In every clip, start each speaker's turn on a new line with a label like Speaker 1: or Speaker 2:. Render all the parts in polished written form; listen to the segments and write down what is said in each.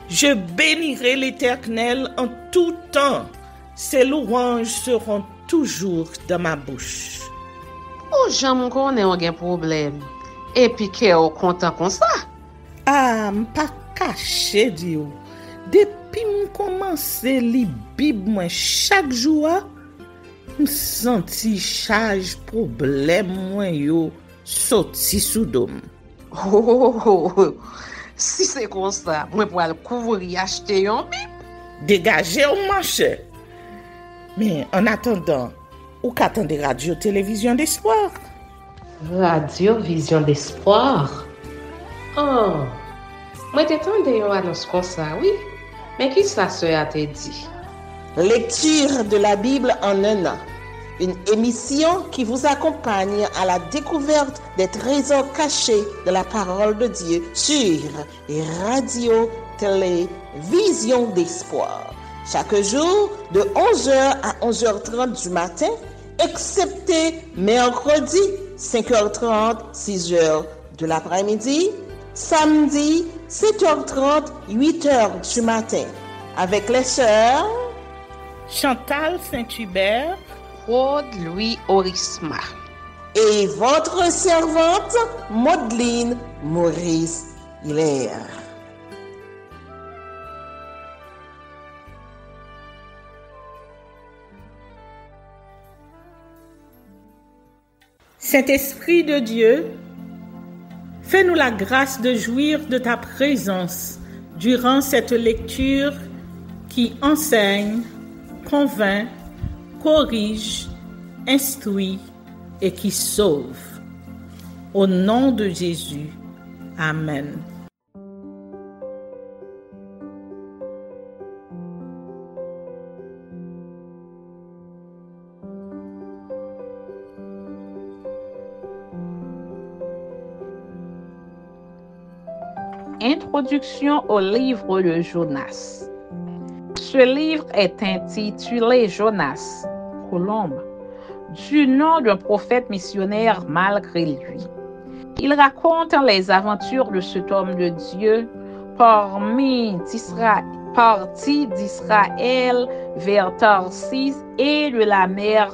Speaker 1: Je bénirai l'Éternel en tout temps. Ses louanges seront toujours dans ma bouche.
Speaker 2: Oh, j'aime qu'on ait un problème. Et puis qu'elle est content comme ça.
Speaker 1: Ah, m'pas caché Dieu. Depuis m'commence li Bible moi chaque jour, m'senti charge problème moi yo sorti sous dôme.
Speaker 2: Oh, si c'est comme ça, moi pour aller couvrir acheter un Bible.
Speaker 1: Dégagez au marché. Mais en attendant, ou qu'attendez radio télévision d'espoir?
Speaker 3: Radio Vision d'Espoir. Oh, moi t'attendais une annonce comme ça, oui. Mais qui ça a te dit?
Speaker 4: Lecture de la Bible en un an. Une émission qui vous accompagne à la découverte des trésors cachés de la parole de Dieu sur Radio Télévision d'Espoir. Chaque jour de 11h à 11h30 du matin, excepté mercredi 5h30, 6h de l'après-midi, samedi 7h30, 8h du matin, avec les sœurs
Speaker 1: Chantal Saint-Hubert,
Speaker 2: Claude Louis Orisma
Speaker 4: et votre servante Maudeline Maurice Hilaire.
Speaker 1: Saint-Esprit de Dieu, fais-nous la grâce de jouir de ta présence durant cette lecture qui enseigne, convainc, corrige, instruit et qui sauve. Au nom de Jésus. Amen.
Speaker 5: Introduction au livre de Jonas. Ce livre est intitulé Jonas, Colombe, du nom d'un prophète missionnaire malgré lui. Il raconte les aventures de cet homme de Dieu parti d'Israël vers Tarsis et de la mer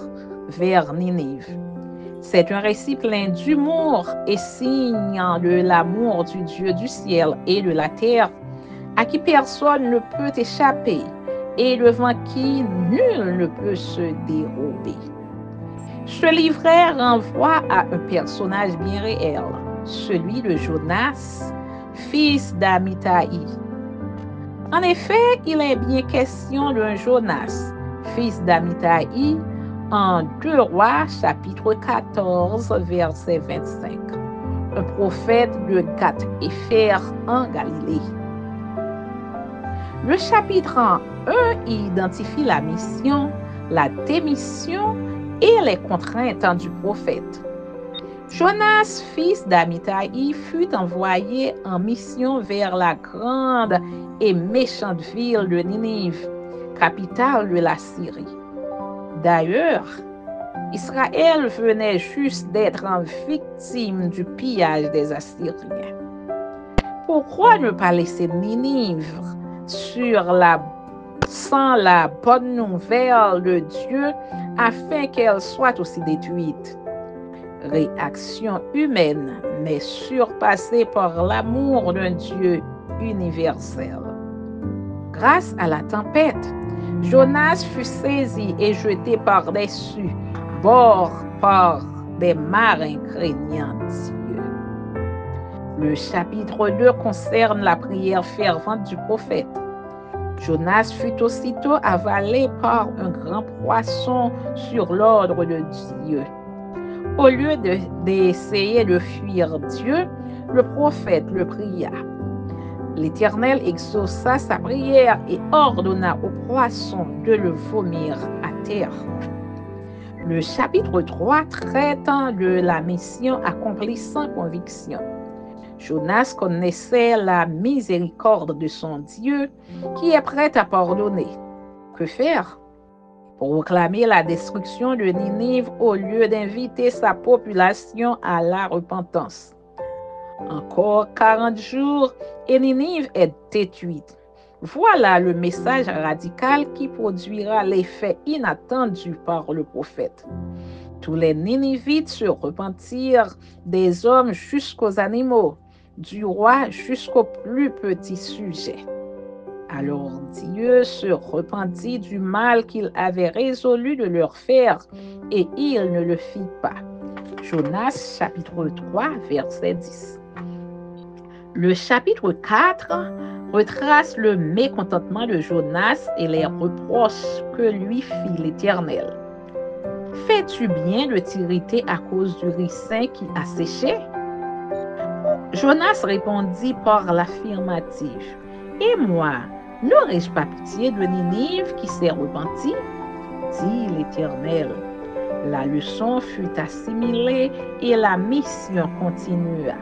Speaker 5: vers Ninive. C'est un récit plein d'humour et signe de l'amour du Dieu du ciel et de la terre, à qui personne ne peut échapper et devant qui nul ne peut se dérober. Ce livret renvoie à un personnage bien réel, celui de Jonas, fils d'Amittai. En effet, il est bien question d'un Jonas, fils d'Amittai, en 2 Rois, chapitre 14, verset 25, un prophète de Gath-Hépher en Galilée. Le chapitre 1 identifie la mission, la démission et les contraintes du prophète. Jonas, fils d'Amittai, fut envoyé en mission vers la grande et méchante ville de Ninive, capitale de la Syrie. D'ailleurs, Israël venait juste d'être victime du pillage des Assyriens. Pourquoi ne pas laisser Ninive sans la bonne nouvelle de Dieu afin qu'elle soit aussi détruite? Réaction humaine, mais surpassée par l'amour d'un Dieu universel. Grâce à la tempête, Jonas fut saisi et jeté par-dessus bord par des marins craignant Dieu. Le chapitre 2 concerne la prière fervente du prophète. Jonas fut aussitôt avalé par un grand poisson sur l'ordre de Dieu. Au lieu d'essayer de fuir Dieu, le prophète le pria. L'Éternel exauça sa prière et ordonna au poisson de le vomir à terre. Le chapitre 3 traitant de la mission accomplie sans conviction. Jonas connaissait la miséricorde de son Dieu qui est prêt à pardonner. Que faire? Proclamer la destruction de Ninive au lieu d'inviter sa population à la repentance. Encore 40 jours et Ninive est détruite. Voilà le message radical qui produira l'effet inattendu par le prophète. Tous les Ninivites se repentirent, des hommes jusqu'aux animaux, du roi jusqu'au plus petit sujet. Alors Dieu se repentit du mal qu'il avait résolu de leur faire, et il ne le fit pas. Jonas chapitre 3, verset 10. Le chapitre 4 retrace le mécontentement de Jonas et les reproches que lui fit l'Éternel. Fais-tu bien de t'irriter à cause du ricin qui a séché? Jonas répondit par l'affirmative. Et moi, n'aurais-je pas pitié de Ninive qui s'est repentie? Dit l'Éternel. La leçon fut assimilée et la mission continua.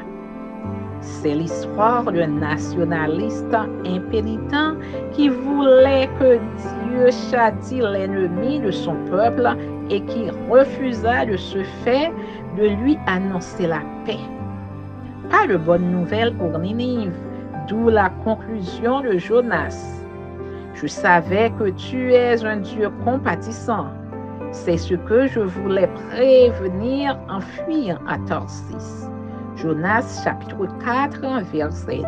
Speaker 5: C'est l'histoire d'un nationaliste impénitent qui voulait que Dieu châtie l'ennemi de son peuple et qui refusa de ce fait de lui annoncer la paix. Pas de bonne nouvelle pour Ninive, d'où la conclusion de Jonas. Je savais que tu es un Dieu compatissant. C'est ce que je voulais prévenir en fuyant à Tarsis. Jonas chapitre 4, verset 2.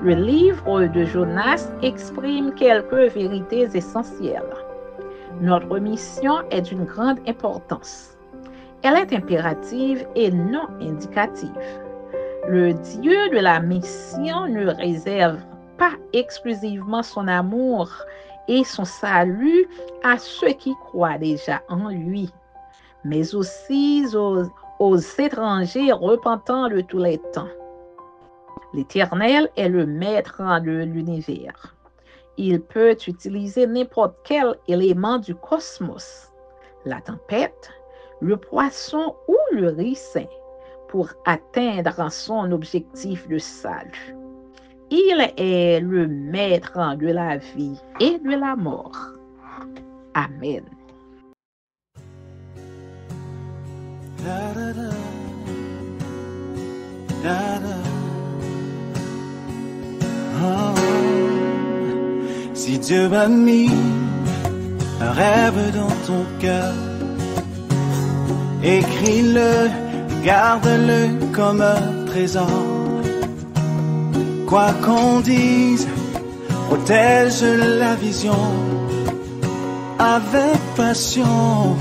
Speaker 5: Le livre de Jonas exprime quelques vérités essentielles. Notre mission est d'une grande importance. Elle est impérative et non indicative. Le Dieu de la mission ne réserve pas exclusivement son amour et son salut à ceux qui croient déjà en lui, mais aussi aux étrangers repentants de tous les temps. L'Éternel est le maître de l'univers. Il peut utiliser n'importe quel élément du cosmos, la tempête, le poisson ou le ricin, pour atteindre son objectif de salut. Il est le maître de la vie et de la mort. Amen.
Speaker 6: Da, da, da. Da, da. Oh. Si Dieu a mis un rêve dans ton cœur, écris-le, garde-le comme un trésor. Quoi qu'on dise, protège la vision avec passion.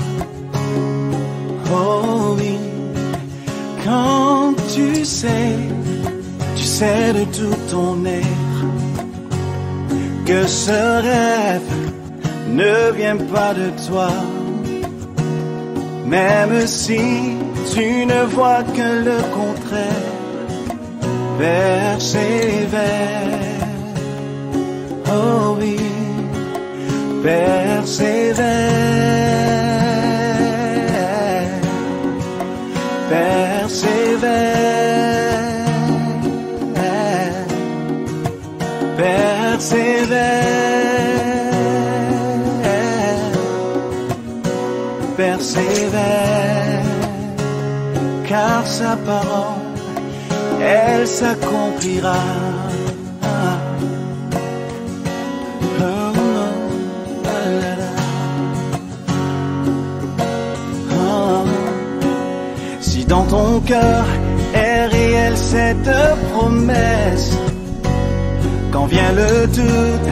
Speaker 6: Oh oui, quand tu sais de tout ton être que ce rêve ne vient pas de toi, même si tu ne vois que le contraire, persévère. Oh oui, persévère. Persévère. Persévère, car sa parole, elle s'accomplira. Si dans ton cœur est réelle cette promesse, quand vient le doute,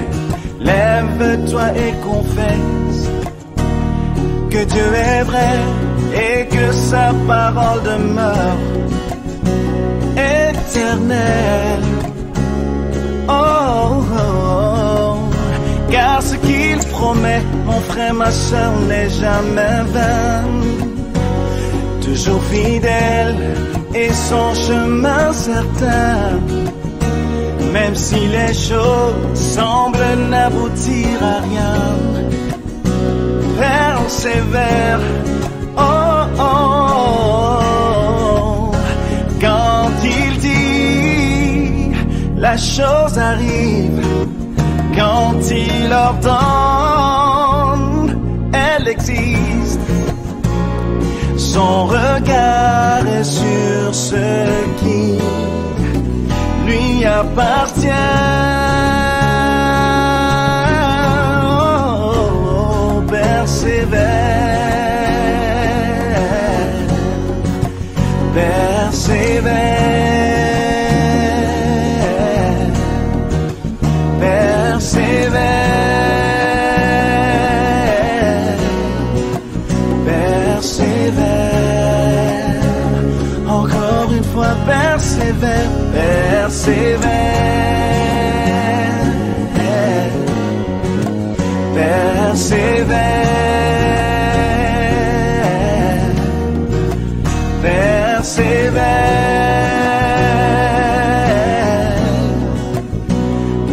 Speaker 6: lève-toi et confesse que Dieu est vrai et que sa parole demeure éternelle. Oh, oh, oh. Car ce qu'il promet, mon frère, ma soeur, n'est jamais vain. Toujours fidèle et son chemin certain. Même si les choses semblent n'aboutir à rien, persévère. Oh, oh, oh. Quand il dit, la chose arrive. Quand il ordonne, elle existe. Son regard est sur ce qui lui appartient.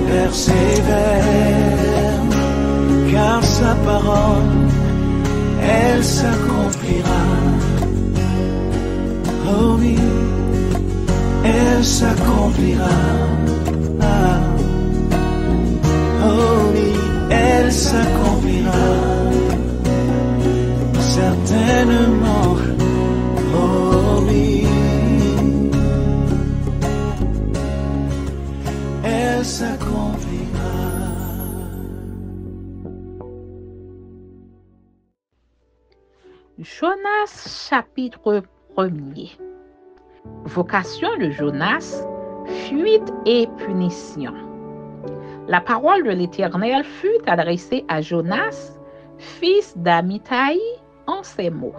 Speaker 6: Persévère, car sa parole, elle s'accomplira. Oh oui, elle s'accomplira. Oh oui, elle s'accomplira. Certainement, oh oui, elle s'accomplira.
Speaker 5: Jonas chapitre 1er. Vocation de Jonas, fuite et punition. La parole de l'Éternel fut adressée à Jonas, fils d'Amittai, en ces mots.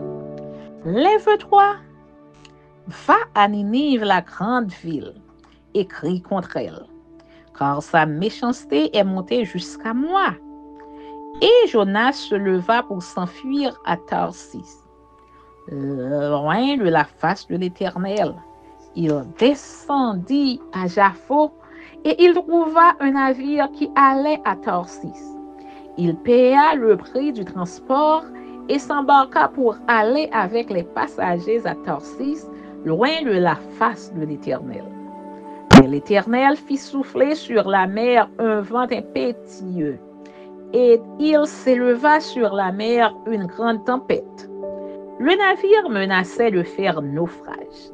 Speaker 5: Lève-toi, va à Ninive, la grande ville, et crie contre elle, car sa méchanceté est montée jusqu'à moi. Et Jonas se leva pour s'enfuir à Tarsis, loin de la face de l'Éternel. Il descendit à Jaffo et il trouva un navire qui allait à Tarsis. Il paya le prix du transport et s'embarqua pour aller avec les passagers à Tarsis, loin de la face de l'Éternel. Mais l'Éternel fit souffler sur la mer un vent impétueux, et il s'éleva sur la mer une grande tempête. Le navire menaçait de faire naufrage.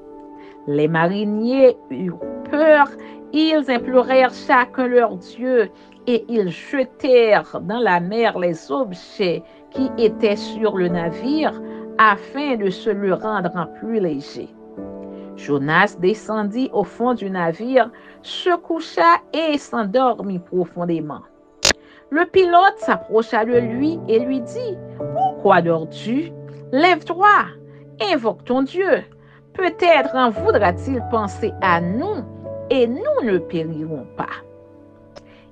Speaker 5: Les mariniers eurent peur, ils implorèrent chacun leur Dieu, et ils jetèrent dans la mer les objets qui étaient sur le navire, afin de se le rendre plus léger. Jonas descendit au fond du navire, se coucha et s'endormit profondément. Le pilote s'approcha de lui et lui dit, « Pourquoi dors-tu? Lève-toi, invoque ton Dieu. Peut-être en voudra-t-il penser à nous et nous ne périrons pas. »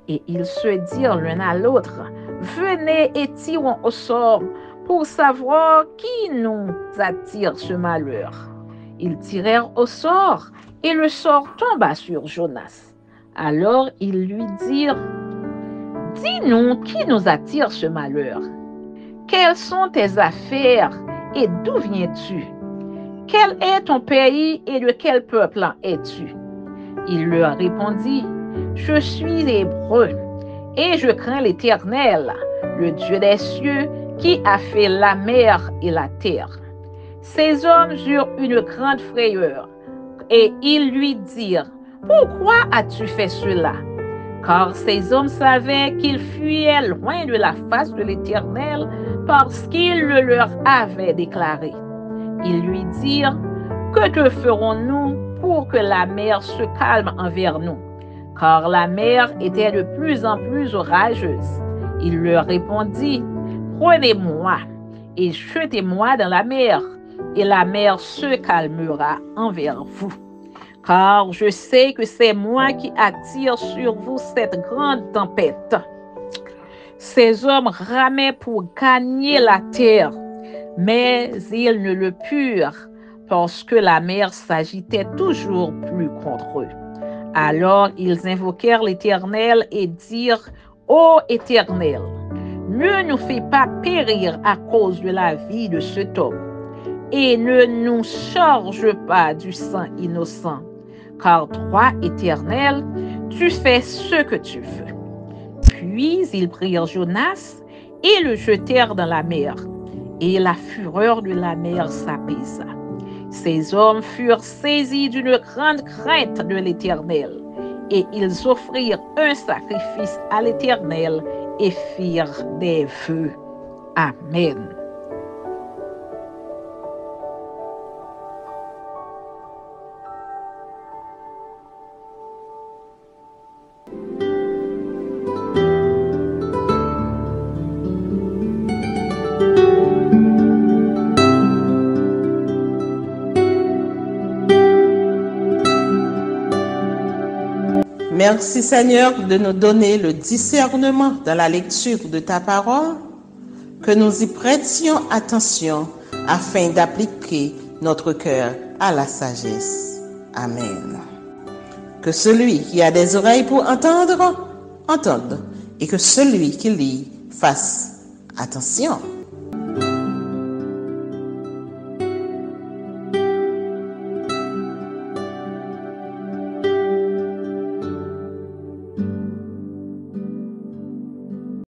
Speaker 5: Et ils se dirent l'un à l'autre, « Venez et tirons au sort pour savoir qui nous attire ce malheur. » Ils tirèrent au sort et le sort tomba sur Jonas. Alors ils lui dirent, « Dis-nous qui nous attire ce malheur. Quelles sont tes affaires et d'où viens-tu? Quel est ton pays et de quel peuple en es-tu? » Il leur répondit, « Je suis hébreu et je crains l'Éternel, le Dieu des cieux qui a fait la mer et la terre. » Ces hommes eurent une grande frayeur et ils lui dirent, « Pourquoi as-tu fait cela? » Car ces hommes savaient qu'ils fuyaient loin de la face de l'Éternel parce qu'il le leur avait déclaré. Ils lui dirent, « Que te ferons-nous pour que la mer se calme envers nous? » Car la mer était de plus en plus orageuse. Il leur répondit, « Prenez-moi et jetez-moi dans la mer, et la mer se calmera envers vous. Car je sais que c'est moi qui attire sur vous cette grande tempête. » Ces hommes ramaient pour gagner la terre, mais ils ne le purent, parce que la mer s'agitait toujours plus contre eux. Alors ils invoquèrent l'Éternel et dirent, « Ô Éternel, ne nous fais pas périr à cause de la vie de cet homme, et ne nous charge pas du sang innocent, car toi, Éternel, tu fais ce que tu veux. » Puis ils prirent Jonas et le jetèrent dans la mer, et la fureur de la mer s'apaisa. Ces hommes furent saisis d'une grande crainte de l'Éternel, et ils offrirent un sacrifice à l'Éternel et firent des vœux. Amen.
Speaker 4: Merci Seigneur de nous donner le discernement dans la lecture de ta parole, que nous y prêtions attention afin d'appliquer notre cœur à la sagesse. Amen. Que celui qui a des oreilles pour entendre, entende, et que celui qui lit fasse attention.